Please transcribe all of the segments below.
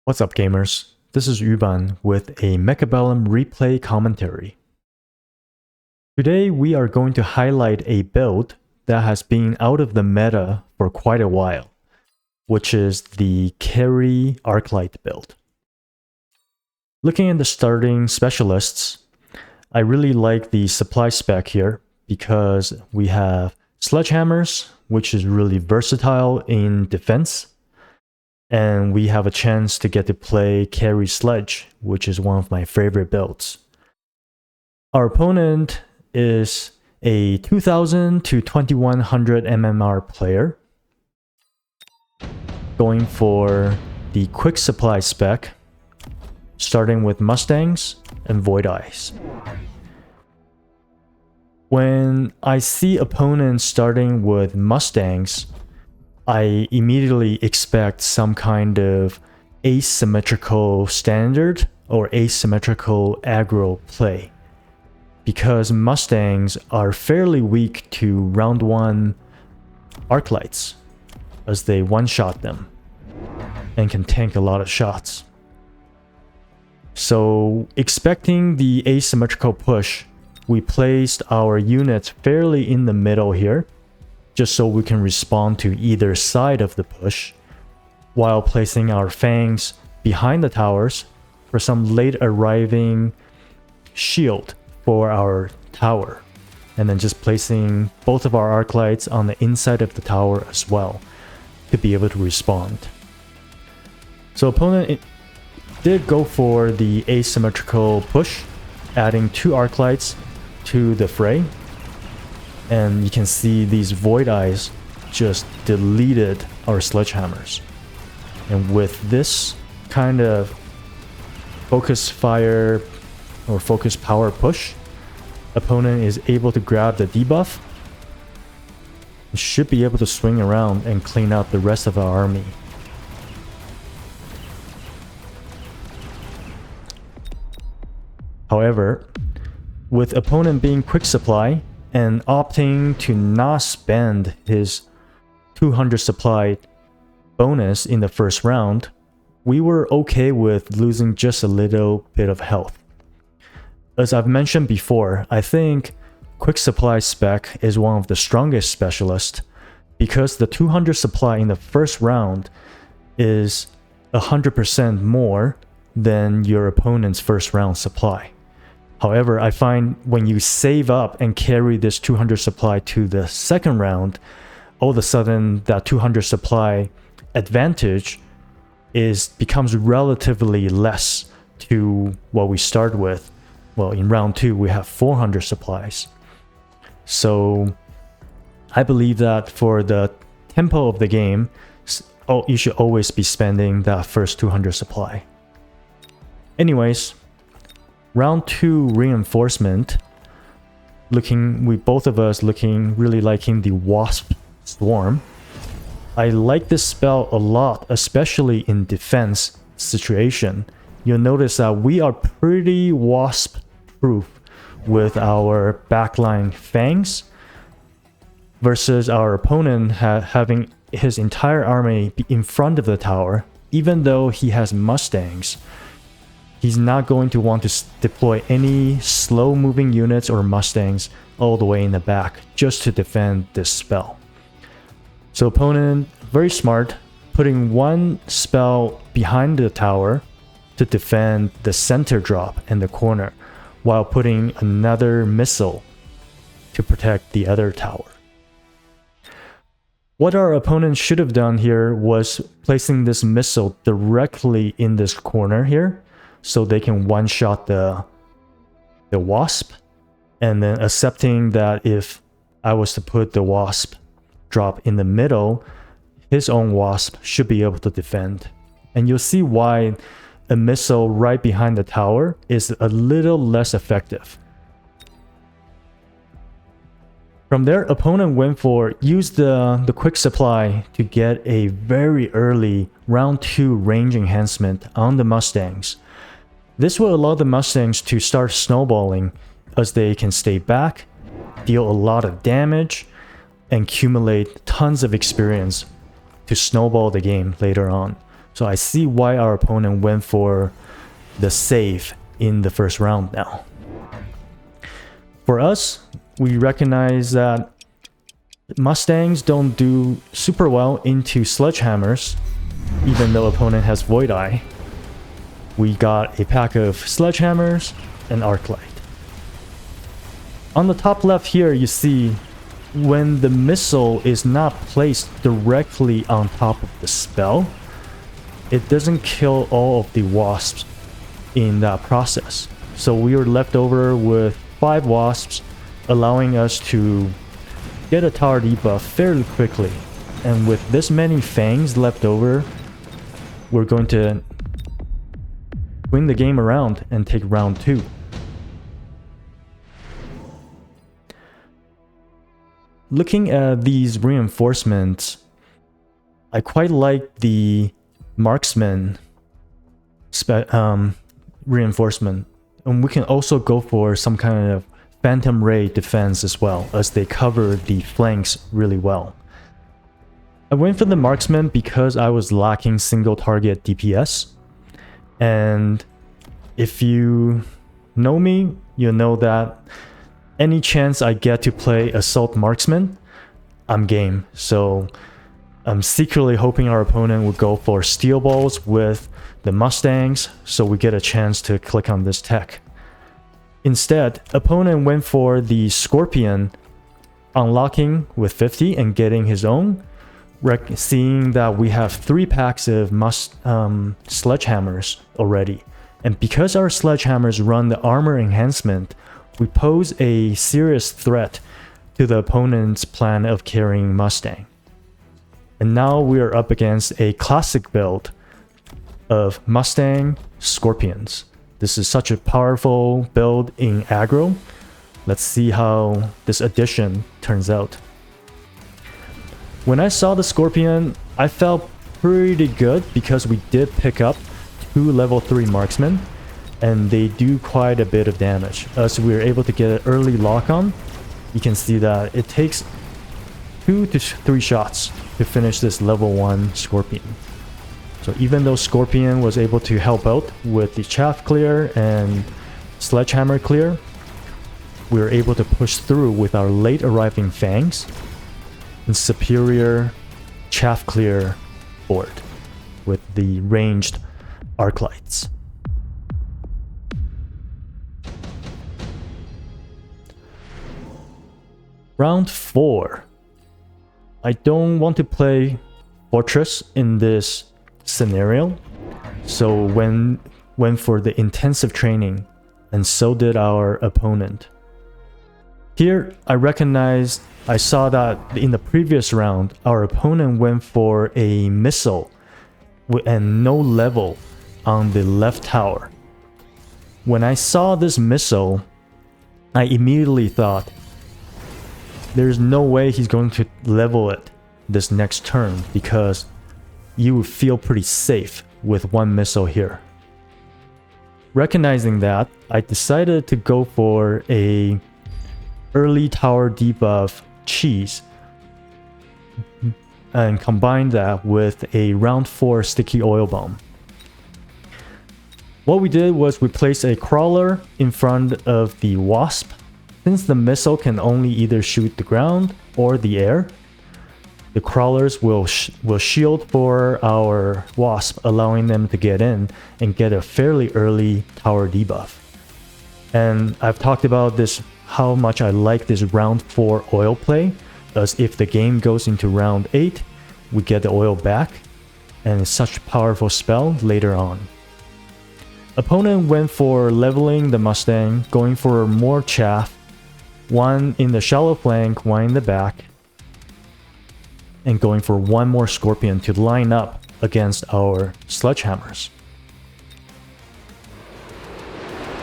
What's up, gamers? This is YuBan with a Mechabellum replay commentary. Today we are going to highlight a build that has been out of the meta for quite a while, which is the Carry Arclight build. Looking at the starting specialists, I really like the supply spec here because we have sledgehammers, which is really versatile in defense. And we have a chance to get to play Carry Sledge, which is one of my favorite builds. Our opponent is a 2000 to 2100 MMR player, going for the quick supply spec, starting with Mustangs and Void Eyes. When I see opponents starting with Mustangs, I immediately expect some kind of asymmetrical standard or asymmetrical aggro play, because Mustangs are fairly weak to round 1 Arclights, as they one-shot them and can tank a lot of shots. So expecting the asymmetrical push, we placed our units fairly in the middle here, just so we can respond to either side of the push, while placing our fangs behind the towers for some late arriving shield for our tower, and then just placing both of our Arclights on the inside of the tower as well to be able to respond. So opponent did go for the asymmetrical push, adding 2 Arclights to the fray. And you can see these Void Eyes just deleted our sledgehammers. And with this kind of focus fire or focus power push, opponent is able to grab the debuff and should be able to swing around and clean out the rest of our army. However, with opponent being quick supply and opting to not spend his 200 supply bonus in the first round, we were okay with losing just a little bit of health. As I've mentioned before, I think quick supply spec is one of the strongest specialists because the 200 supply in the first round is 100% more than your opponent's first round supply. However, I find when you save up and carry this 200 supply to the second round, all of a sudden that 200 supply advantage becomes relatively less to what we start with. Well, in round 2, we have 400 supplies. So I believe that for the tempo of the game, you should always be spending that first 200 supply. Anyways, round 2 reinforcement, both of us really liking the Wasp Swarm. I like this spell a lot, especially in defense situation. You'll notice that we are pretty Wasp proof with our backline fangs versus our opponent having his entire army in front of the tower. Even though he has Mustangs, he's not going to want to deploy any slow-moving units or Mustangs all the way in the back just to defend this spell. So opponent, very smart, putting one spell behind the tower to defend the center drop and the corner, while putting another missile to protect the other tower. What our opponent should have done here was placing this missile directly in this corner here, so they can one-shot the Wasp, and then accepting that if I was to put the Wasp drop in the middle, his own Wasp should be able to defend. And you'll see why a missile right behind the tower is a little less effective. From there, opponent went for use the quick supply to get a very early round 2 range enhancement on the Mustangs. This will allow the Mustangs to start snowballing as they can stay back, deal a lot of damage, and accumulate tons of experience to snowball the game later on. So I see why our opponent went for the save in the first round now. For us, we recognize that Mustangs don't do super well into sledgehammers, even though opponent has Void Eye. We got a pack of sledgehammers and Arclight. On the top left here, you see when the missile is not placed directly on top of the spell, it doesn't kill all of the wasps in that process. So we were left over with 5 wasps, allowing us to get a tower debuff fairly quickly. And with this many fangs left over, we're going to win the game around and take round 2. Looking at these reinforcements, I quite like the marksman reinforcement, and we can also go for some kind of phantom ray defense as well, as they cover the flanks really well. I went for the marksman because I was lacking single target DPS, and if you know me, you know that any chance I get to play assault marksman, I'm game. So I'm secretly hoping our opponent would go for steel balls with the Mustangs, so we get a chance to click on this tech. Instead, opponent went for the Scorpion, unlocking with 50 and getting his own, seeing that we have 3 packs of sledgehammers already. And because our sledgehammers run the armor enhancement, we pose a serious threat to the opponent's plan of carrying Mustang. And now we are up against a classic build of Mustang Scorpions. This is such a powerful build in aggro. Let's see how this addition turns out. When I saw the Scorpion, I felt pretty good because we did pick up 2 level 3 marksmen, and they do quite a bit of damage. As we were able to get an early lock on, you can see that it takes 2 to 3 shots to finish this level 1 Scorpion. So even though Scorpion was able to help out with the chaff clear and sledgehammer clear, we were able to push through with our late arriving fangs and superior chaff clear board with the ranged arc lights. Round 4. I don't want to play Fortress in this scenario, so went for the intensive training, and so did our opponent. Here, I saw that in the previous round, our opponent went for a missile and no level on the left tower. When I saw this missile, I immediately thought, there's no way he's going to level it this next turn, because you would feel pretty safe with 1 missile here. Recognizing that, I decided to go for a early tower debuff cheese and combine that with a round 4 sticky oil bomb. What we did was we placed a crawler in front of the wasp. Since the missile can only either shoot the ground or the air, the crawlers will shield for our wasp, allowing them to get in and get a fairly early tower debuff. And I've talked about this, how much I like this round 4 oil play, as if the game goes into round 8, we get the oil back, and it's such a powerful spell later on. Opponent went for leveling the Mustang, going for more chaff, 1 in the shallow flank, 1 in the back, and going for 1 more Scorpion to line up against our sledgehammers.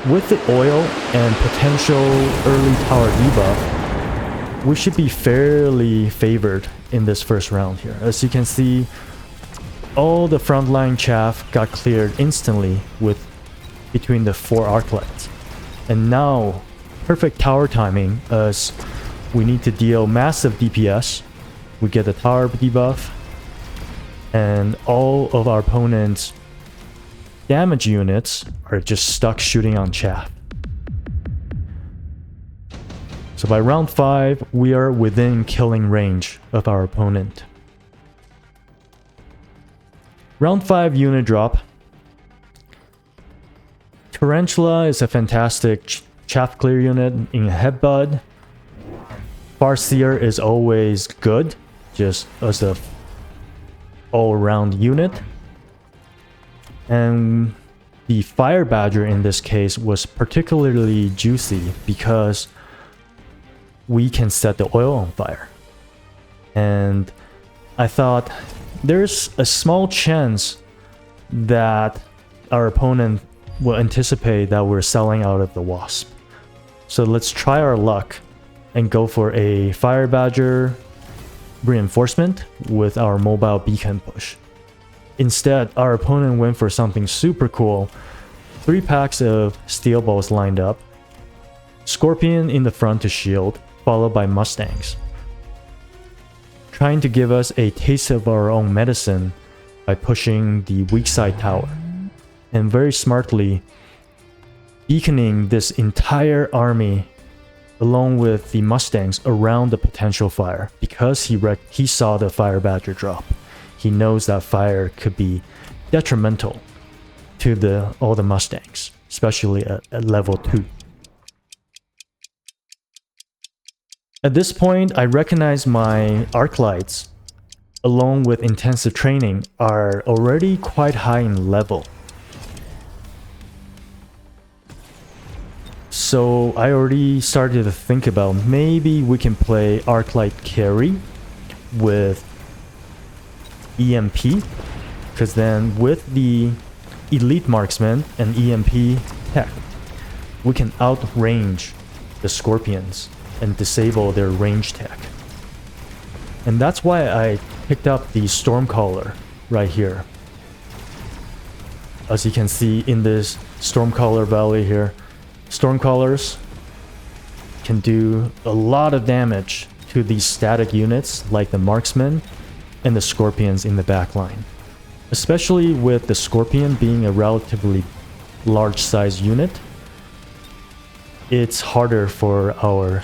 With the oil and potential early tower debuff, we should be fairly favored in this first round here. As you can see, all the frontline chaff got cleared instantly with between the 4 arc lights. And now, perfect tower timing, as we need to deal massive DPS. We get the tower debuff, and all of our opponent's damage units are just stuck shooting on chaff. So by round 5, we are within killing range of our opponent. Round 5 unit drop. Tarantula is a fantastic chaff clear unit in Headbutt. Farseer is always good, just as a all-around unit. And the Fire Badger in this case was particularly juicy because we can set the oil on fire. And I thought there's a small chance that our opponent will anticipate that we're selling out of the Wasp. So let's try our luck and go for a Fire Badger reinforcement with our mobile beacon push. Instead, our opponent went for something super cool. 3 packs of steel balls lined up, Scorpion in the front to shield, followed by Mustangs, trying to give us a taste of our own medicine by pushing the weak side tower, and very smartly beaconing this entire army along with the Mustangs around the potential fire. Because he saw the Fire Badger drop, he knows that fire could be detrimental to all the Mustangs, especially at level 2. At this point, I recognize my arc lights, along with intensive training, are already quite high in level. So I already started to think about maybe we can play arc light carry with EMP, because then with the elite marksman and EMP tech, we can outrange the Scorpions and disable their range tech. And that's why I picked up the Stormcaller right here. As you can see in this Stormcaller valley here, Stormcallers can do a lot of damage to these static units like the Marksman and the Scorpions in the back line. Especially with the Scorpion being a relatively large size unit, it's harder for our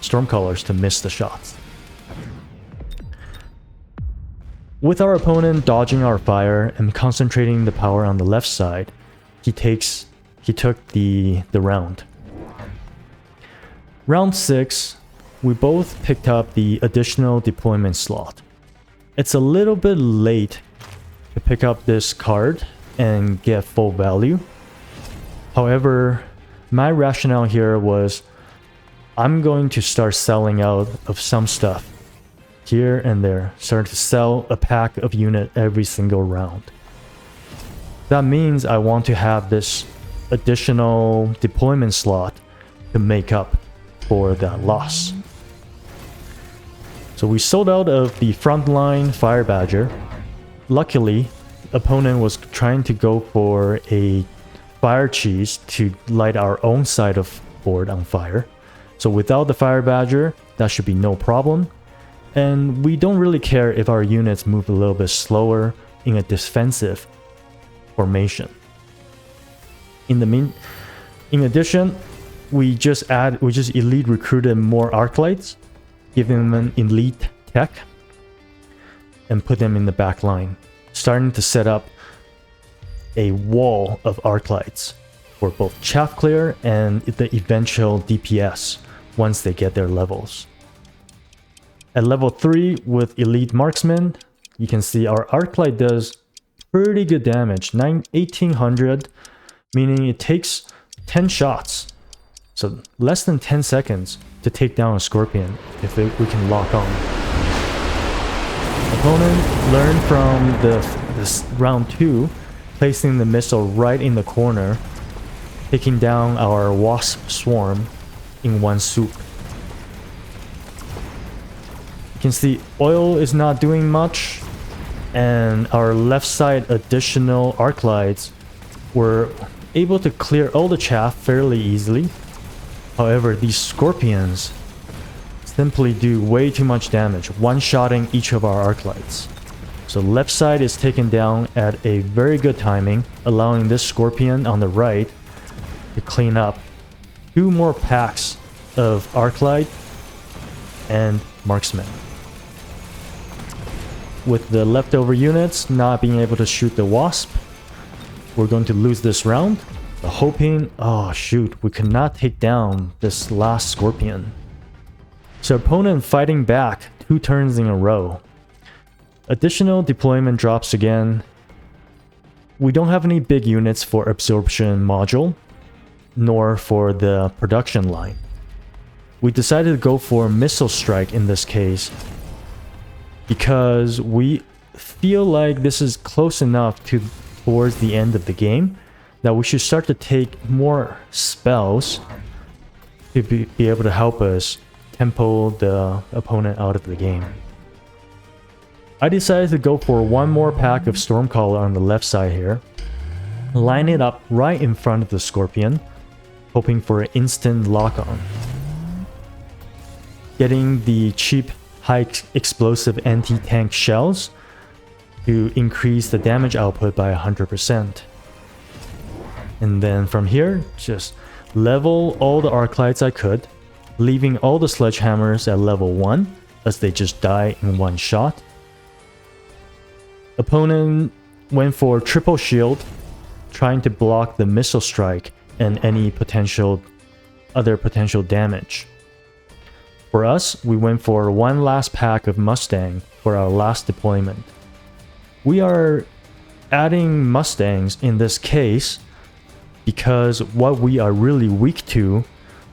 Stormcallers to miss the shots. With our opponent dodging our fire and concentrating the power on the left side, he took the round. Round 6, we both picked up the additional deployment slot. It's a little bit late to pick up this card and get full value. However, my rationale here was I'm going to start selling out of some stuff here and there, start to sell a pack of unit every single round. That means I want to have this additional deployment slot to make up for that loss. So we sold out of the frontline Fire Badger. Luckily, opponent was trying to go for a Fire Cheese to light our own side of board on fire. So without the Fire Badger, that should be no problem. And we don't really care if our units move a little bit slower in a defensive formation. In addition, we just elite recruited more Arclights, giving them an elite tech, and put them in the back line, starting to set up a wall of Arclights for both chaff clear and the eventual DPS once they get their levels. At level 3 with elite marksman, you can see our Arclight does pretty good damage, 1800, meaning it takes 10 shots, so less than 10 seconds to take down a Scorpion if we can lock on. Opponent learned from this round 2, placing the missile right in the corner, taking down our Wasp swarm in one swoop. You can see oil is not doing much, and our left side additional arc lights were able to clear all the chaff fairly easily. However, these Scorpions simply do way too much damage, one-shotting each of our arc lights. So left side is taken down at a very good timing, allowing this Scorpion on the right to clean up 2 more packs of Arclight and Marksman. With the leftover units not being able to shoot the Wasp, we're going to lose this round. But hoping, oh shoot, we could not take down this last Scorpion. So opponent fighting back 2 turns in a row. Additional deployment drops again. We don't have any big units for absorption module, nor for the production line. We decided to go for missile strike in this case because we feel like this is close enough towards the end of the game that we should start to take more spells to be able to help us tempo the opponent out of the game. I decided to go for 1 more pack of Stormcaller on the left side here, line it up right in front of the Scorpion, hoping for an instant lock-on. Getting the cheap high explosive anti-tank shells to increase the damage output by 100%. And then from here, just level all the Arclights I could, leaving all the Sledgehammers at level 1 as they just die in 1 shot. Opponent went for triple shield, trying to block the missile strike and any other potential damage. For us, we went for 1 last pack of Mustang for our last deployment. We are adding Mustangs in this case because what we are really weak to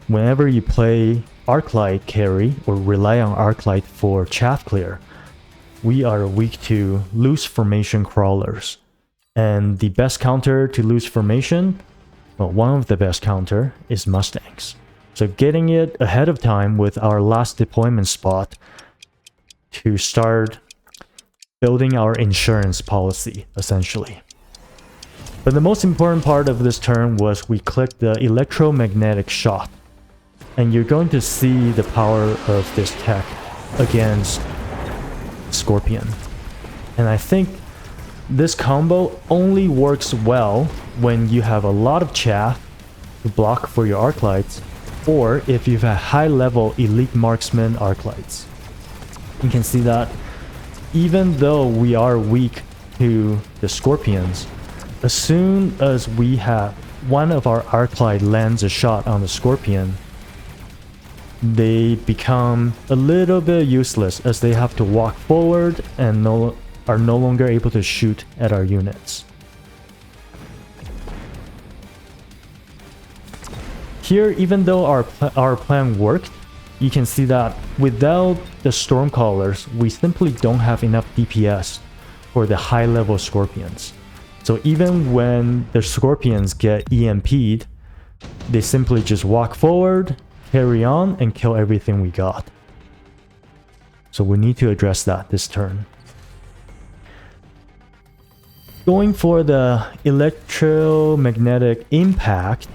whenever you play Arclight carry or rely on Arclight for chaff clear, we are weak to loose formation crawlers. And the best counter to loose formation, well, one of the best counter is Mustangs. So getting it ahead of time with our last deployment spot to start building our insurance policy, essentially. But the most important part of this turn was we clicked the electromagnetic shot. And you're going to see the power of this tech against Scorpion. And I think this combo only works well when you have a lot of chaff to block for your Arclights, or if you've a high-level elite marksman Arclights. You can see that even though we are weak to the Scorpions, as soon as we have one of our Arclight lands a shot on the Scorpion, they become a little bit useless as they have to walk forward and are no longer able to shoot at our units. Here, even though our plan worked, you can see that without the Stormcallers, we simply don't have enough DPS for the high-level Scorpions. So even when the Scorpions get EMP'd, they simply just walk forward, carry on, and kill everything we got. So we need to address that this turn. Going for the electromagnetic impact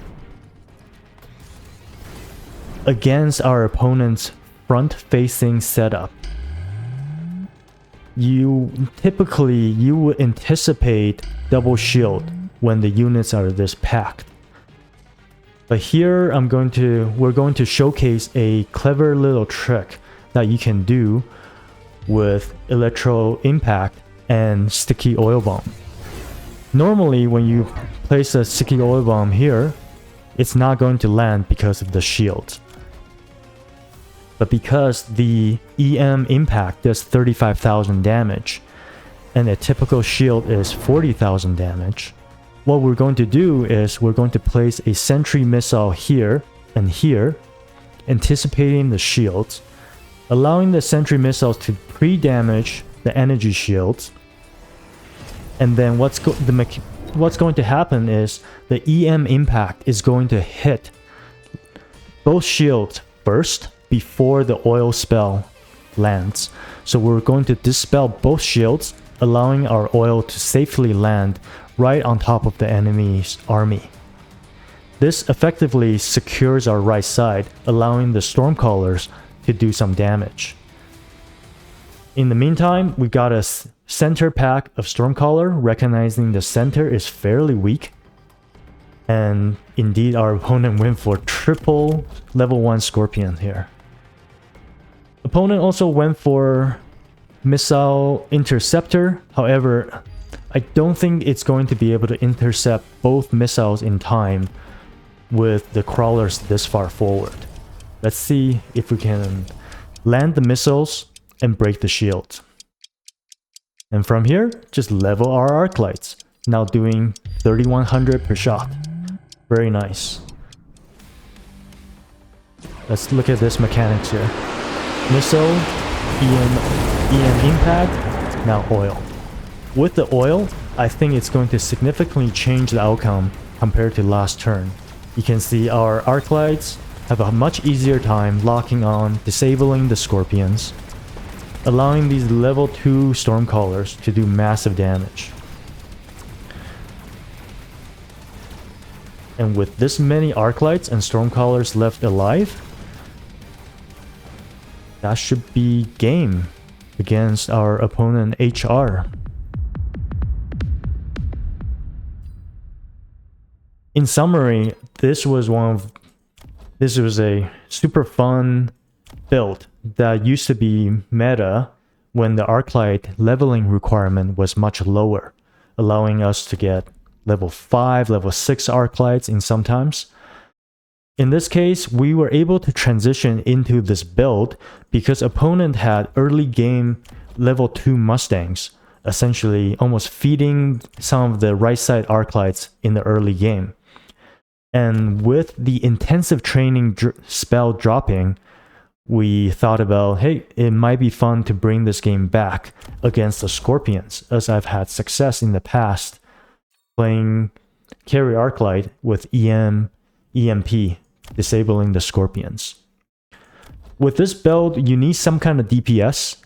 against our opponent's front-facing setup. You would anticipate double shield when the units are this packed. But here we're going to showcase a clever little trick that you can do with electro impact and sticky oil bomb. Normally when you place a sticky oil bomb here, it's not going to land because of the shield. But because the EM impact does 35,000 damage and a typical shield is 40,000 damage, what we're going to do is we're going to place a sentry missile here and here, anticipating the shields, allowing the sentry missiles to pre-damage the energy shields. And then what's going to happen is the EM impact is going to hit both shields first before the oil spell lands. So we're going to dispel both shields, allowing our oil to safely land right on top of the enemy's army. This effectively secures our right side, allowing the Stormcallers to do some damage. In the meantime, we gotta center pack of Stormcaller, recognizing the center is fairly weak. And indeed, our opponent went for triple level 1 Scorpion here. Opponent also went for Missile Interceptor. However, I don't think it's going to be able to intercept both missiles in time with the crawlers this far forward. Let's see if we can land the missiles and break the shield. And from here, just level our arc lights. Now doing 3100 per shot. Very nice. Let's look at this mechanics here. Missile, EM impact, now oil. With the oil, I think it's going to significantly change the outcome compared to last turn. You can see our arc lights have a much easier time locking on, disabling the Scorpions, allowing these level 2 Stormcallers to do massive damage. And with this many arc lights and Stormcallers left alive, that should be game against our opponent HR. In summary, this was a super fun build that used to be meta when the Arclight leveling requirement was much lower, allowing us to get level 5, level 6 Arclights in sometimes. In this case, we were able to transition into this build because opponent had early game level 2 Mustangs, essentially almost feeding some of the right side Arclights in the early game. And with the intensive training spell dropping, we thought about, hey, it might be fun to bring this game back against the Scorpions, as I've had success in the past playing carry Arclight with EMP, disabling the Scorpions. With this build, you need some kind of DPS.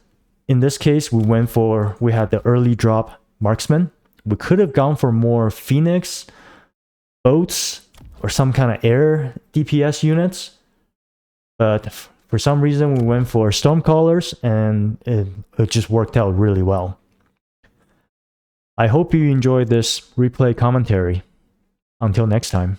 In this case, we had the early drop Marksman. We could have gone for more Phoenix, boats, or some kind of air DPS units. But for some reason, we went for Stormcallers, and it just worked out really well. I hope you enjoyed this replay commentary. Until next time.